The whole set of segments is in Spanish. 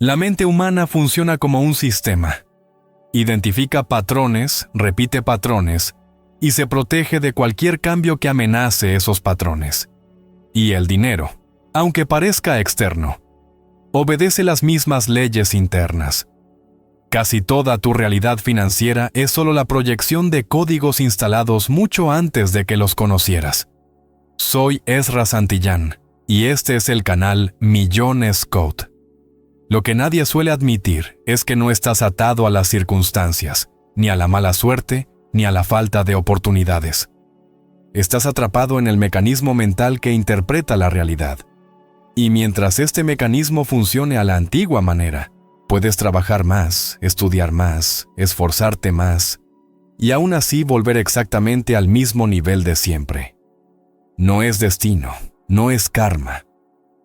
La mente humana funciona como un sistema. Identifica patrones, repite patrones, y se protege de cualquier cambio que amenace esos patrones. Y el dinero, aunque parezca externo, obedece las mismas leyes internas. Casi toda tu realidad financiera es solo la proyección de códigos instalados mucho antes de que los conocieras. Soy Ezra Santillán, y este es el canal Millones Code. Lo que nadie suele admitir es que no estás atado a las circunstancias, ni a la mala suerte, ni a la falta de oportunidades. Estás atrapado en el mecanismo mental que interpreta la realidad. Y mientras este mecanismo funcione a la antigua manera, puedes trabajar más, estudiar más, esforzarte más, y aún así volver exactamente al mismo nivel de siempre. No es destino, no es karma,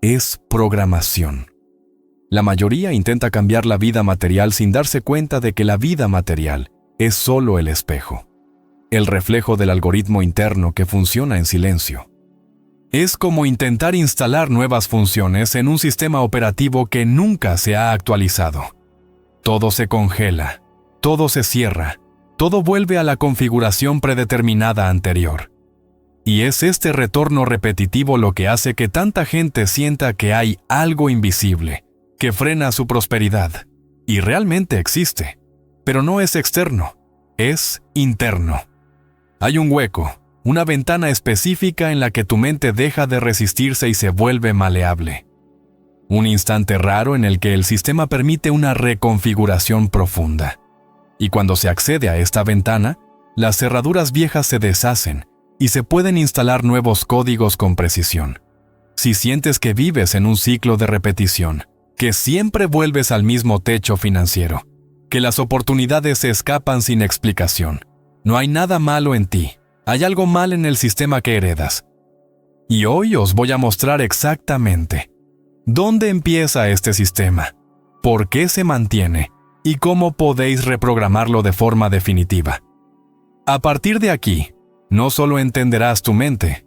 es programación. La mayoría intenta cambiar la vida material sin darse cuenta de que la vida material es solo el espejo, el reflejo del algoritmo interno que funciona en silencio. Es como intentar instalar nuevas funciones en un sistema operativo que nunca se ha actualizado. Todo se congela, todo se cierra, todo vuelve a la configuración predeterminada anterior. Y es este retorno repetitivo lo que hace que tanta gente sienta que hay algo invisible que frena su prosperidad. Y realmente existe, pero no es externo, es interno. Hay un hueco, una ventana específica en la que tu mente deja de resistirse y se vuelve maleable. Un instante raro en el que el sistema permite una reconfiguración profunda. Y cuando se accede a esta ventana, las cerraduras viejas se deshacen y se pueden instalar nuevos códigos con precisión. Si sientes que vives en un ciclo de repetición, que siempre vuelves al mismo techo financiero, que las oportunidades se escapan sin explicación, no hay nada malo en ti, hay algo mal en el sistema que heredas. Y hoy os voy a mostrar exactamente dónde empieza este sistema, por qué se mantiene y cómo podéis reprogramarlo de forma definitiva. A partir de aquí, no solo entenderás tu mente,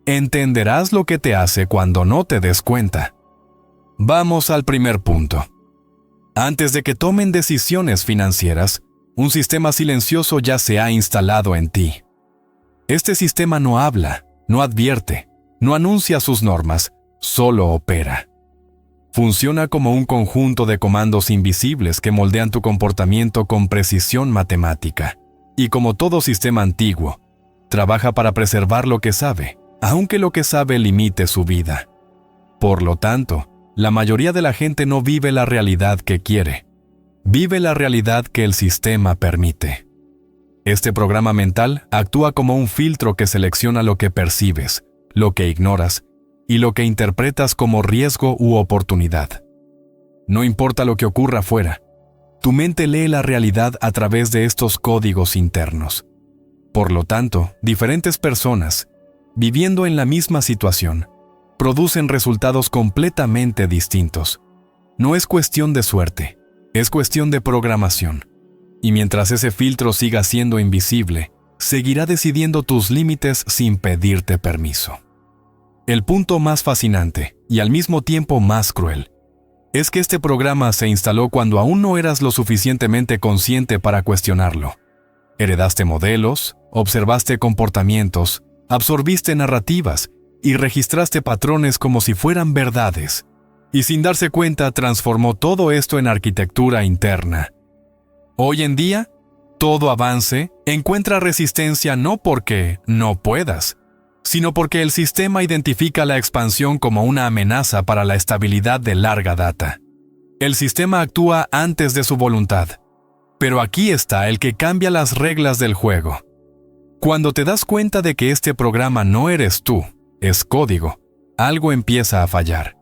entenderás lo que te hace cuando no te des cuenta. Vamos al primer punto. Antes de que tomen decisiones financieras, un sistema silencioso ya se ha instalado en ti. Este sistema no habla, no advierte, no anuncia sus normas, solo opera. Funciona como un conjunto de comandos invisibles que moldean tu comportamiento con precisión matemática. Y como todo sistema antiguo, trabaja para preservar lo que sabe, aunque lo que sabe limite su vida. Por lo tanto, la mayoría de la gente no vive la realidad que quiere. Vive la realidad que el sistema permite. Este programa mental actúa como un filtro que selecciona lo que percibes, lo que ignoras y lo que interpretas como riesgo u oportunidad. No importa lo que ocurra afuera, tu mente lee la realidad a través de estos códigos internos. Por lo tanto, diferentes personas, viviendo en la misma situación, producen resultados completamente distintos. No es cuestión de suerte, es cuestión de programación. Y mientras ese filtro siga siendo invisible, seguirá decidiendo tus límites sin pedirte permiso. El punto más fascinante, y al mismo tiempo más cruel, es que este programa se instaló cuando aún no eras lo suficientemente consciente para cuestionarlo. Heredaste modelos, observaste comportamientos, absorbiste narrativas y registraste patrones como si fueran verdades. Y sin darse cuenta, transformó todo esto en arquitectura interna. Hoy en día, todo avance encuentra resistencia no porque no puedas, sino porque el sistema identifica la expansión como una amenaza para la estabilidad de larga data. El sistema actúa antes de su voluntad. Pero aquí está el que cambia las reglas del juego. Cuando te das cuenta de que este programa no eres tú, es código, algo empieza a fallar.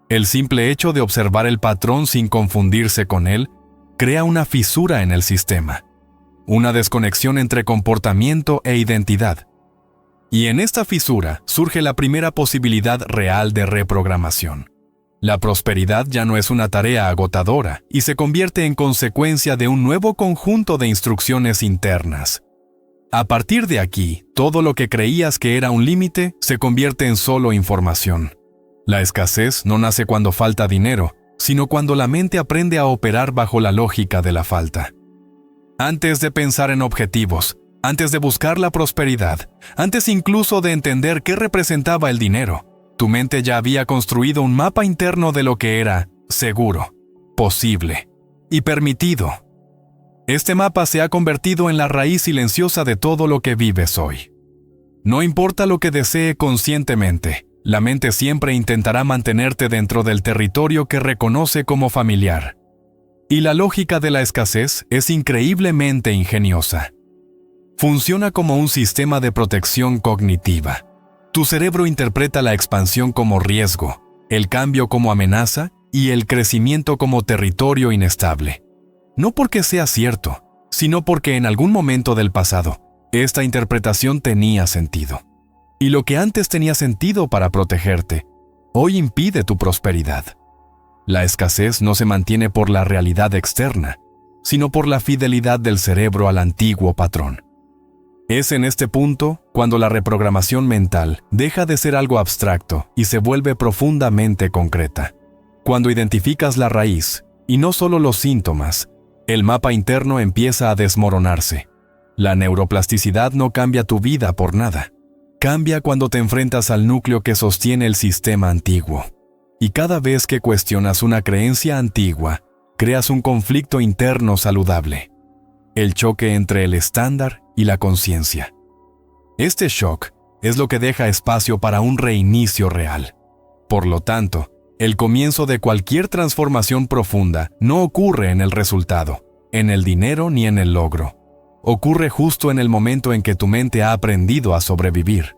El simple hecho de observar el patrón sin confundirse con él crea una fisura en el sistema, una desconexión entre comportamiento e identidad. Y en esta fisura surge la primera posibilidad real de reprogramación. La prosperidad ya no es una tarea agotadora y se convierte en consecuencia de un nuevo conjunto de instrucciones internas. A partir de aquí, todo lo que creías que era un límite se convierte en solo información. La escasez no nace cuando falta dinero, sino cuando la mente aprende a operar bajo la lógica de la falta. Antes de pensar en objetivos, antes de buscar la prosperidad, antes incluso de entender qué representaba el dinero, tu mente ya había construido un mapa interno de lo que era seguro, posible y permitido. Este mapa se ha convertido en la raíz silenciosa de todo lo que vives hoy. No importa lo que desee conscientemente, la mente siempre intentará mantenerte dentro del territorio que reconoce como familiar. Y la lógica de la escasez es increíblemente ingeniosa. Funciona como un sistema de protección cognitiva. Tu cerebro interpreta la expansión como riesgo, el cambio como amenaza y el crecimiento como territorio inestable. No porque sea cierto, sino porque en algún momento del pasado, esta interpretación tenía sentido. Y lo que antes tenía sentido para protegerte, hoy impide tu prosperidad. La escasez no se mantiene por la realidad externa, sino por la fidelidad del cerebro al antiguo patrón. Es en este punto cuando la reprogramación mental deja de ser algo abstracto y se vuelve profundamente concreta. Cuando identificas la raíz, y no solo los síntomas, el mapa interno empieza a desmoronarse. La neuroplasticidad no cambia tu vida por nada. Cambia cuando te enfrentas al núcleo que sostiene el sistema antiguo. Y cada vez que cuestionas una creencia antigua, creas un conflicto interno saludable. El choque entre el estándar y la conciencia. Este shock es lo que deja espacio para un reinicio real. Por lo tanto, el comienzo de cualquier transformación profunda no ocurre en el resultado, en el dinero ni en el logro. Ocurre justo en el momento en que tu mente ha aprendido a sobrevivir.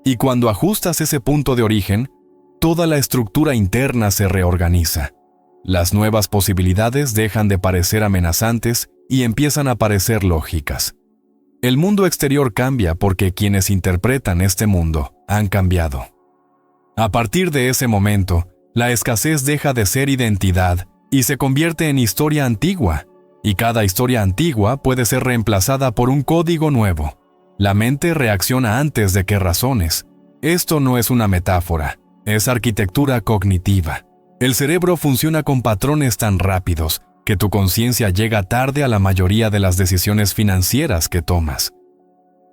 Y cuando ajustas ese punto de origen, toda la estructura interna se reorganiza. Las nuevas posibilidades dejan de parecer amenazantes y empiezan a parecer lógicas. El mundo exterior cambia porque quienes interpretan este mundo han cambiado. A partir de ese momento, la escasez deja de ser identidad y se convierte en historia antigua. Y cada historia antigua puede ser reemplazada por un código nuevo. La mente reacciona antes de que razones. Esto no es una metáfora, es arquitectura cognitiva. El cerebro funciona con patrones tan rápidos que tu conciencia llega tarde a la mayoría de las decisiones financieras que tomas.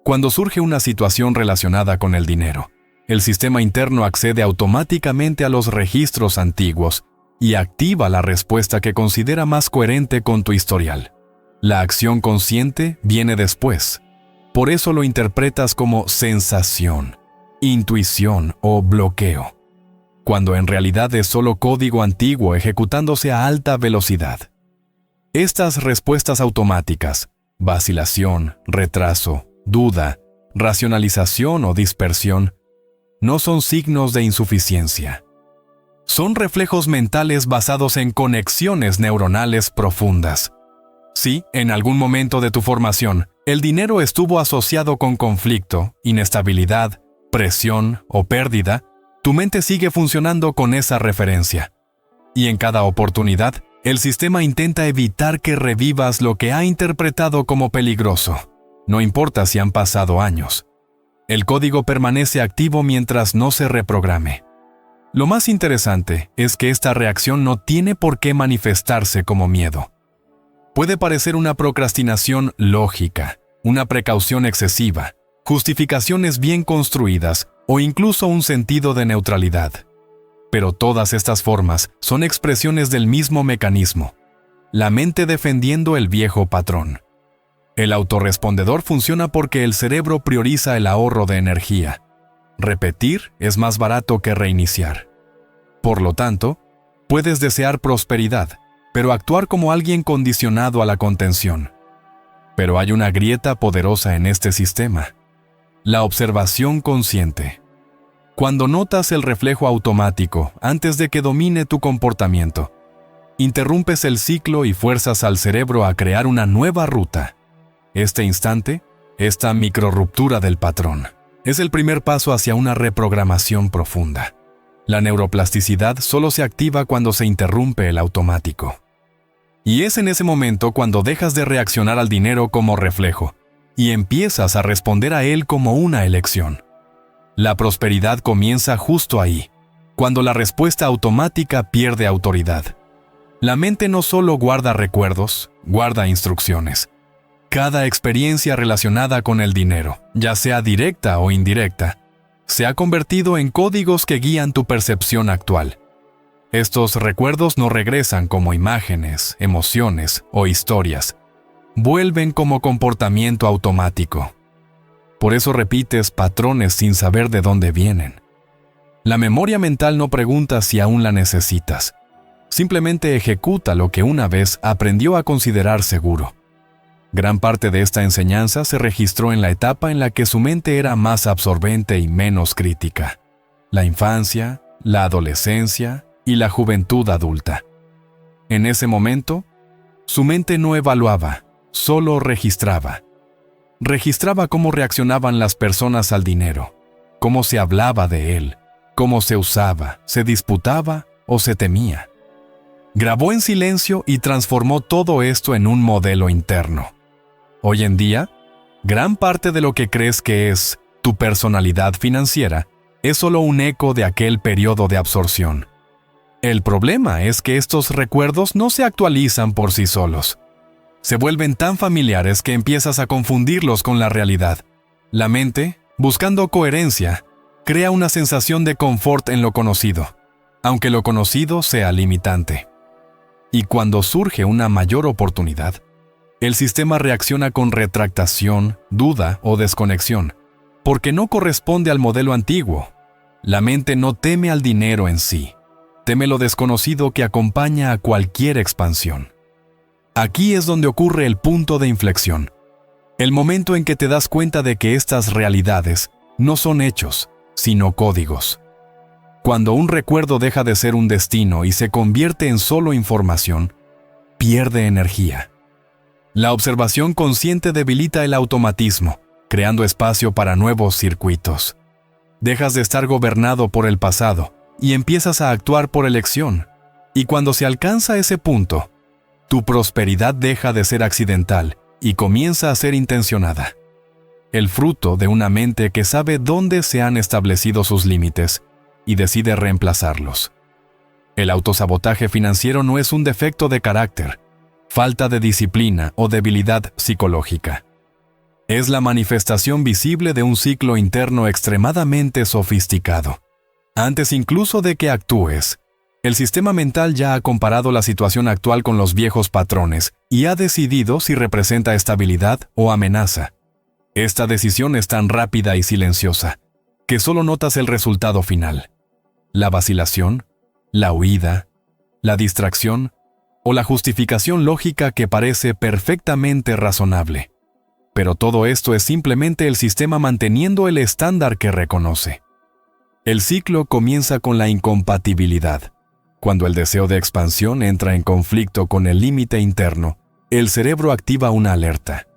Cuando surge una situación relacionada con el dinero, el sistema interno accede automáticamente a los registros antiguos y activa la respuesta que considera más coherente con tu historial. La acción consciente viene después. Por eso lo interpretas como sensación, intuición o bloqueo, cuando en realidad es solo código antiguo ejecutándose a alta velocidad. Estas respuestas automáticas, vacilación, retraso, duda, racionalización o dispersión, no son signos de insuficiencia. Son reflejos mentales basados en conexiones neuronales profundas. Si, en algún momento de tu formación, el dinero estuvo asociado con conflicto, inestabilidad, presión o pérdida, tu mente sigue funcionando con esa referencia. Y en cada oportunidad, el sistema intenta evitar que revivas lo que ha interpretado como peligroso. No importa si han pasado años. El código permanece activo mientras no se reprograme. Lo más interesante es que esta reacción no tiene por qué manifestarse como miedo. Puede parecer una procrastinación lógica, una precaución excesiva, justificaciones bien construidas o incluso un sentido de neutralidad. Pero todas estas formas son expresiones del mismo mecanismo, la mente defendiendo el viejo patrón. El autorrespondedor funciona porque el cerebro prioriza el ahorro de energía. Repetir es más barato que reiniciar. Por lo tanto, puedes desear prosperidad, pero actuar como alguien condicionado a la contención. Pero hay una grieta poderosa en este sistema: la observación consciente. Cuando notas el reflejo automático antes de que domine tu comportamiento, interrumpes el ciclo y fuerzas al cerebro a crear una nueva ruta. Este instante, esta microrruptura del patrón, es el primer paso hacia una reprogramación profunda. La neuroplasticidad solo se activa cuando se interrumpe el automático. Y es en ese momento cuando dejas de reaccionar al dinero como reflejo y empiezas a responder a él como una elección. La prosperidad comienza justo ahí, cuando la respuesta automática pierde autoridad. La mente no solo guarda recuerdos, guarda instrucciones. Cada experiencia relacionada con el dinero, ya sea directa o indirecta, se ha convertido en códigos que guían tu percepción actual. Estos recuerdos no regresan como imágenes, emociones o historias. Vuelven como comportamiento automático. Por eso repites patrones sin saber de dónde vienen. La memoria mental no pregunta si aún la necesitas. Simplemente ejecuta lo que una vez aprendió a considerar seguro. Gran parte de esta enseñanza se registró en la etapa en la que su mente era más absorbente y menos crítica: la infancia, la adolescencia y la juventud adulta. En ese momento, su mente no evaluaba, solo registraba. Registraba cómo reaccionaban las personas al dinero, cómo se hablaba de él, cómo se usaba, se disputaba o se temía. Grabó en silencio y transformó todo esto en un modelo interno. Hoy en día, gran parte de lo que crees que es tu personalidad financiera es solo un eco de aquel periodo de absorción. El problema es que estos recuerdos no se actualizan por sí solos. Se vuelven tan familiares que empiezas a confundirlos con la realidad. La mente, buscando coherencia, crea una sensación de confort en lo conocido, aunque lo conocido sea limitante. Y cuando surge una mayor oportunidad, el sistema reacciona con retractación, duda o desconexión, porque no corresponde al modelo antiguo. La mente no teme al dinero en sí, teme lo desconocido que acompaña a cualquier expansión. Aquí es donde ocurre el punto de inflexión, el momento en que te das cuenta de que estas realidades no son hechos, sino códigos. Cuando un recuerdo deja de ser un destino y se convierte en solo información, pierde energía. La observación consciente debilita el automatismo, creando espacio para nuevos circuitos. Dejas de estar gobernado por el pasado y empiezas a actuar por elección. Y cuando se alcanza ese punto, tu prosperidad deja de ser accidental y comienza a ser intencionada. El fruto de una mente que sabe dónde se han establecido sus límites y decide reemplazarlos. El autosabotaje financiero no es un defecto de carácter, falta de disciplina o debilidad psicológica. Es la manifestación visible de un ciclo interno extremadamente sofisticado. Antes incluso de que actúes, el sistema mental ya ha comparado la situación actual con los viejos patrones y ha decidido si representa estabilidad o amenaza. Esta decisión es tan rápida y silenciosa que solo notas el resultado final: la vacilación, la huida, la distracción o la justificación lógica que parece perfectamente razonable. Pero todo esto es simplemente el sistema manteniendo el estándar que reconoce. El ciclo comienza con la incompatibilidad. Cuando el deseo de expansión entra en conflicto con el límite interno, el cerebro activa una alerta.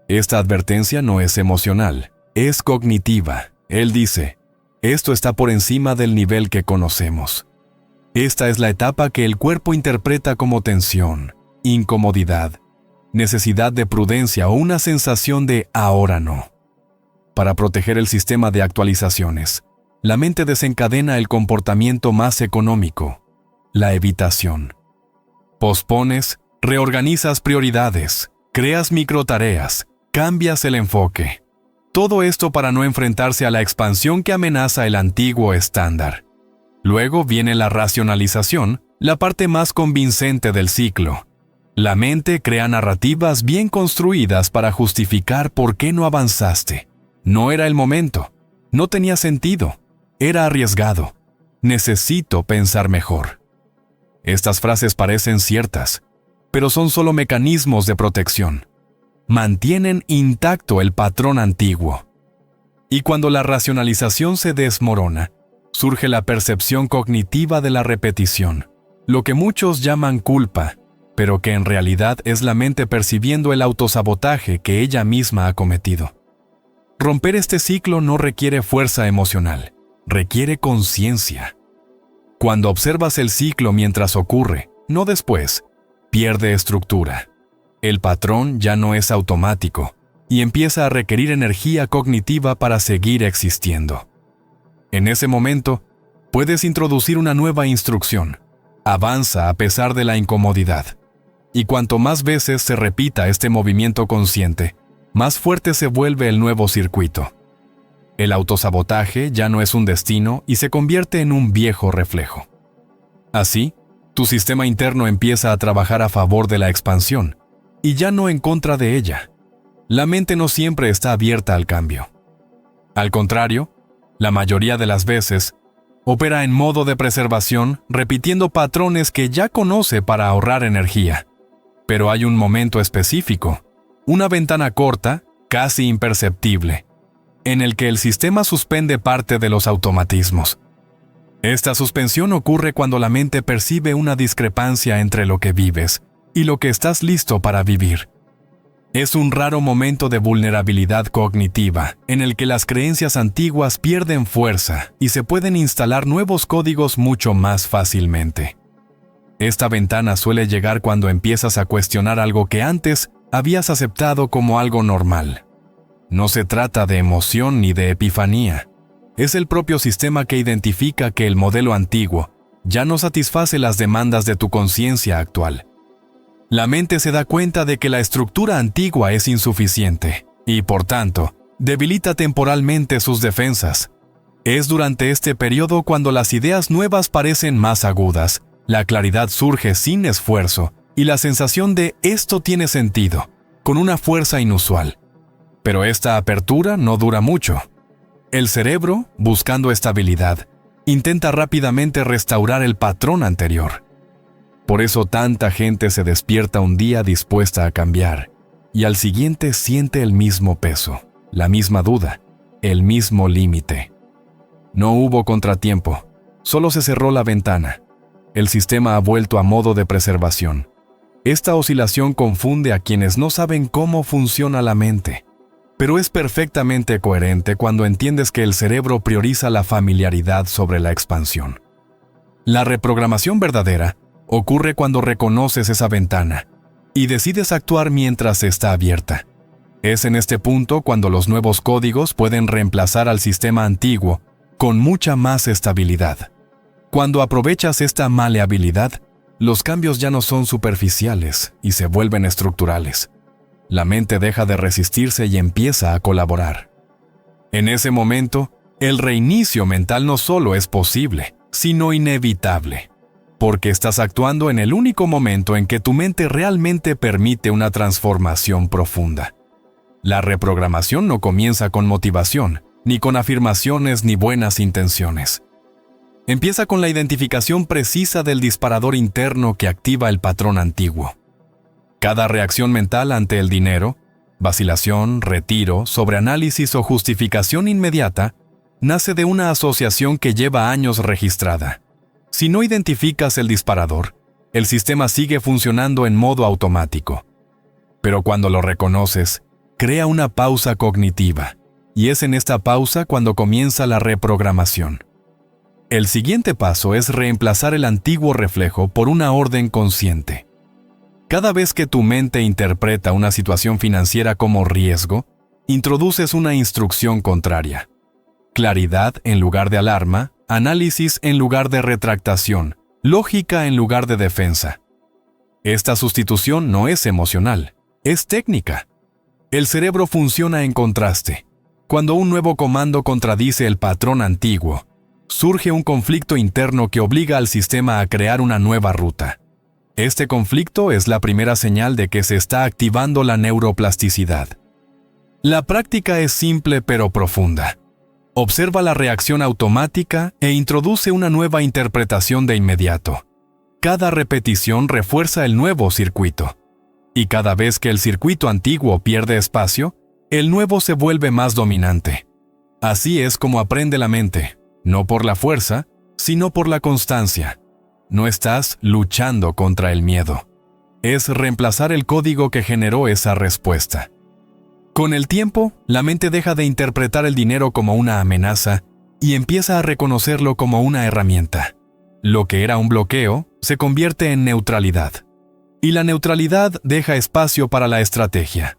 Esta advertencia no es emocional, es cognitiva. Él dice: esto está por encima del nivel que conocemos. Esta es la etapa que el cuerpo interpreta como tensión, incomodidad, necesidad de prudencia o una sensación de ahora no. Para proteger el sistema de actualizaciones, la mente desencadena el comportamiento más económico: la evitación. Pospones, reorganizas prioridades, creas microtareas, cambias el enfoque. Todo esto para no enfrentarse a la expansión que amenaza el antiguo estándar. Luego viene la racionalización, la parte más convincente del ciclo. La mente crea narrativas bien construidas para justificar por qué no avanzaste. No era el momento, no tenía sentido, era arriesgado. Necesito pensar mejor. Estas frases parecen ciertas, pero son solo mecanismos de protección. Mantienen intacto el patrón antiguo. Y cuando la racionalización se desmorona, surge la percepción cognitiva de la repetición, lo que muchos llaman culpa, pero que en realidad es la mente percibiendo el autosabotaje que ella misma ha cometido. Romper este ciclo no requiere fuerza emocional, requiere conciencia. Cuando observas el ciclo mientras ocurre, no después, pierde estructura. El patrón ya no es automático y empieza a requerir energía cognitiva para seguir existiendo. En ese momento, puedes introducir una nueva instrucción: Avanza a pesar de la incomodidad. Y cuanto más veces se repita este movimiento consciente, más fuerte se vuelve el nuevo circuito. El autosabotaje ya no es un destino y se convierte en un viejo reflejo. Así, tu sistema interno empieza a trabajar a favor de la expansión, y ya no en contra de ella. La mente no siempre está abierta al cambio. Al contrario, la mayoría de las veces, opera en modo de preservación, repitiendo patrones que ya conoce para ahorrar energía. Pero hay un momento específico, una ventana corta, casi imperceptible, en el que el sistema suspende parte de los automatismos. Esta suspensión ocurre cuando la mente percibe una discrepancia entre lo que vives y lo que estás listo para vivir. Es un raro momento de vulnerabilidad cognitiva en el que las creencias antiguas pierden fuerza y se pueden instalar nuevos códigos mucho más fácilmente. Esta ventana suele llegar cuando empiezas a cuestionar algo que antes habías aceptado como algo normal. No se trata de emoción ni de epifanía. Es el propio sistema que identifica que el modelo antiguo ya no satisface las demandas de tu conciencia actual. La mente se da cuenta de que la estructura antigua es insuficiente y, por tanto, debilita temporalmente sus defensas. Es durante este periodo cuando las ideas nuevas parecen más agudas, la claridad surge sin esfuerzo y la sensación de «esto tiene sentido», con una fuerza inusual. Pero esta apertura no dura mucho. El cerebro, buscando estabilidad, intenta rápidamente restaurar el patrón anterior. Por eso tanta gente se despierta un día dispuesta a cambiar, y al siguiente siente el mismo peso, la misma duda, el mismo límite. No hubo contratiempo, solo se cerró la ventana. El sistema ha vuelto a modo de preservación. Esta oscilación confunde a quienes no saben cómo funciona la mente, pero es perfectamente coherente cuando entiendes que el cerebro prioriza la familiaridad sobre la expansión. La reprogramación verdadera ocurre cuando reconoces esa ventana y decides actuar mientras está abierta. Es en este punto cuando los nuevos códigos pueden reemplazar al sistema antiguo con mucha más estabilidad. Cuando aprovechas esta maleabilidad, los cambios ya no son superficiales y se vuelven estructurales. La mente deja de resistirse y empieza a colaborar. En ese momento, el reinicio mental no solo es posible, sino inevitable, porque estás actuando en el único momento en que tu mente realmente permite una transformación profunda. La reprogramación no comienza con motivación, ni con afirmaciones ni buenas intenciones. Empieza con la identificación precisa del disparador interno que activa el patrón antiguo. Cada reacción mental ante el dinero, vacilación, retiro, sobreanálisis o justificación inmediata, nace de una asociación que lleva años registrada. Si no identificas el disparador, el sistema sigue funcionando en modo automático. Pero cuando lo reconoces, crea una pausa cognitiva, y es en esta pausa cuando comienza la reprogramación. El siguiente paso es reemplazar el antiguo reflejo por una orden consciente. Cada vez que tu mente interpreta una situación financiera como riesgo, introduces una instrucción contraria. Claridad en lugar de alarma, análisis en lugar de retractación, lógica en lugar de defensa. Esta sustitución no es emocional, es técnica. El cerebro funciona en contraste. Cuando un nuevo comando contradice el patrón antiguo, surge un conflicto interno que obliga al sistema a crear una nueva ruta. Este conflicto es la primera señal de que se está activando la neuroplasticidad. La práctica es simple pero profunda. Observa la reacción automática e introduce una nueva interpretación de inmediato. Cada repetición refuerza el nuevo circuito. Y cada vez que el circuito antiguo pierde espacio, el nuevo se vuelve más dominante. Así es como aprende la mente. No por la fuerza, sino por la constancia. No estás luchando contra el miedo. Es reemplazar el código que generó esa respuesta. Con el tiempo, la mente deja de interpretar el dinero como una amenaza y empieza a reconocerlo como una herramienta. Lo que era un bloqueo se convierte en neutralidad. Y la neutralidad deja espacio para la estrategia.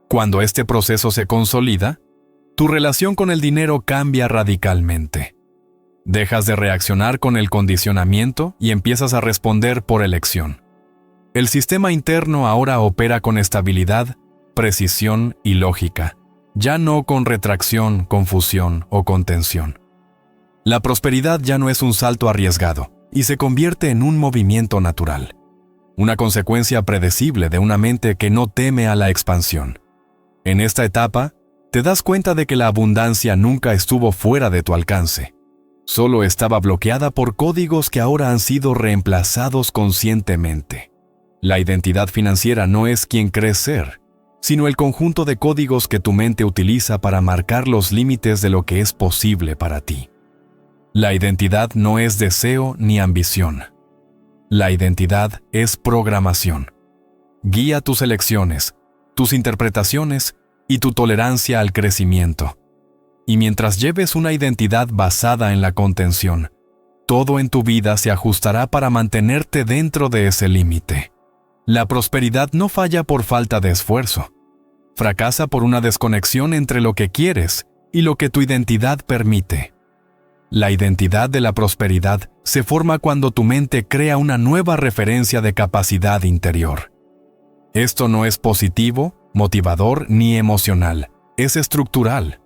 Cuando este proceso se consolida, tu relación con el dinero cambia radicalmente. Dejas de reaccionar con el condicionamiento y empiezas a responder por elección. El sistema interno ahora opera con estabilidad, precisión y lógica, ya no con retracción, confusión o contención. La prosperidad ya no es un salto arriesgado y se convierte en un movimiento natural, una consecuencia predecible de una mente que no teme a la expansión. En esta etapa, te das cuenta de que la abundancia nunca estuvo fuera de tu alcance, solo estaba bloqueada por códigos que ahora han sido reemplazados conscientemente. La identidad financiera no es quien crees ser, sino el conjunto de códigos que tu mente utiliza para marcar los límites de lo que es posible para ti. La identidad no es deseo ni ambición. La identidad es programación. Guía tus elecciones, tus interpretaciones y tu tolerancia al crecimiento. Y mientras lleves una identidad basada en la contención, todo en tu vida se ajustará para mantenerte dentro de ese límite. La prosperidad no falla por falta de esfuerzo. Fracasa por una desconexión entre lo que quieres y lo que tu identidad permite. La identidad de la prosperidad se forma cuando tu mente crea una nueva referencia de capacidad interior. Esto no es positivo, motivador ni emocional, es estructural.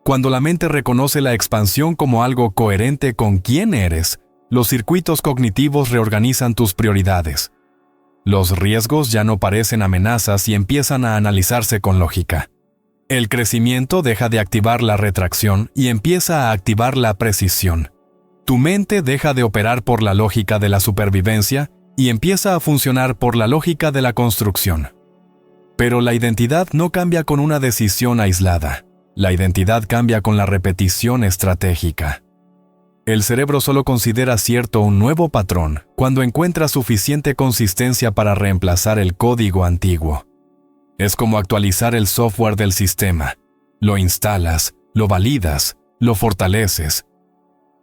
Cuando la mente reconoce la expansión como algo coherente con quién eres, los circuitos cognitivos reorganizan tus prioridades. Los riesgos ya no parecen amenazas y empiezan a analizarse con lógica. El crecimiento deja de activar la retracción y empieza a activar la precisión. Tu mente deja de operar por la lógica de la supervivencia y empieza a funcionar por la lógica de la construcción. Pero la identidad no cambia con una decisión aislada. La identidad cambia con la repetición estratégica. El cerebro solo considera cierto un nuevo patrón cuando encuentra suficiente consistencia para reemplazar el código antiguo. Es como actualizar el software del sistema. Lo instalas, lo validas, lo fortaleces.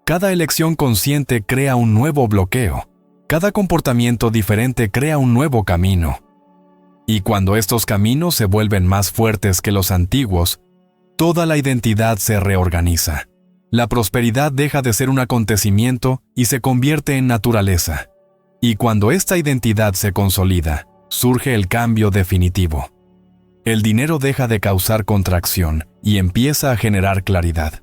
Cada elección consciente crea un nuevo bloqueo. Cada comportamiento diferente crea un nuevo camino. Y cuando estos caminos se vuelven más fuertes que los antiguos, toda la identidad se reorganiza. La prosperidad deja de ser un acontecimiento y se convierte en naturaleza. Y cuando esta identidad se consolida, surge el cambio definitivo. El dinero deja de causar contracción y empieza a generar claridad.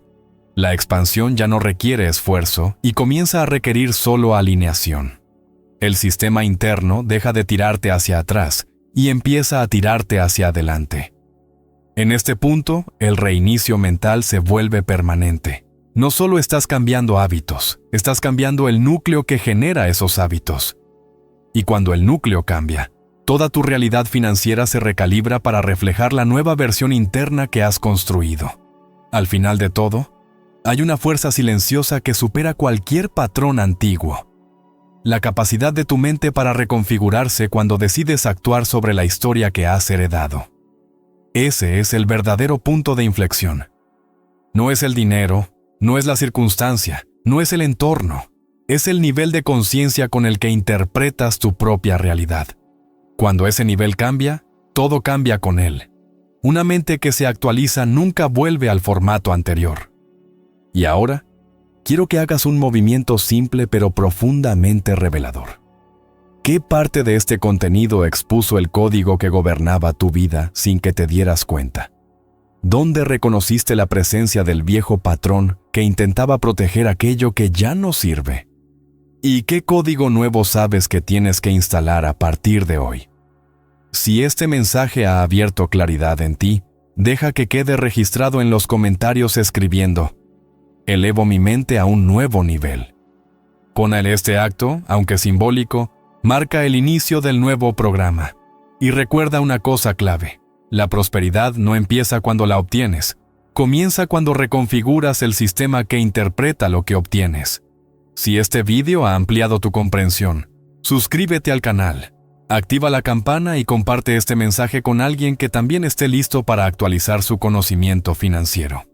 La expansión ya no requiere esfuerzo y comienza a requerir solo alineación. El sistema interno deja de tirarte hacia atrás y empieza a tirarte hacia adelante. En este punto, el reinicio mental se vuelve permanente. No solo estás cambiando hábitos, estás cambiando el núcleo que genera esos hábitos. Y cuando el núcleo cambia, toda tu realidad financiera se recalibra para reflejar la nueva versión interna que has construido. Al final de todo, hay una fuerza silenciosa que supera cualquier patrón antiguo. La capacidad de tu mente para reconfigurarse cuando decides actuar sobre la historia que has heredado. Ese es el verdadero punto de inflexión. No es el dinero, no es la circunstancia, no es el entorno, es el nivel de conciencia con el que interpretas tu propia realidad. Cuando ese nivel cambia, todo cambia con él. Una mente que se actualiza nunca vuelve al formato anterior. Y ahora, quiero que hagas un movimiento simple pero profundamente revelador. ¿Qué parte de este contenido expuso el código que gobernaba tu vida sin que te dieras cuenta? ¿Dónde reconociste la presencia del viejo patrón que intentaba proteger aquello que ya no sirve? ¿Y qué código nuevo sabes que tienes que instalar a partir de hoy? Si este mensaje ha abierto claridad en ti, deja que quede registrado en los comentarios escribiendo: elevo mi mente a un nuevo nivel. Con este acto, aunque simbólico, marca el inicio del nuevo programa. Y recuerda una cosa clave: la prosperidad no empieza cuando la obtienes, comienza cuando reconfiguras el sistema que interpreta lo que obtienes. Si este video ha ampliado tu comprensión, suscríbete al canal, activa la campana y comparte este mensaje con alguien que también esté listo para actualizar su conocimiento financiero.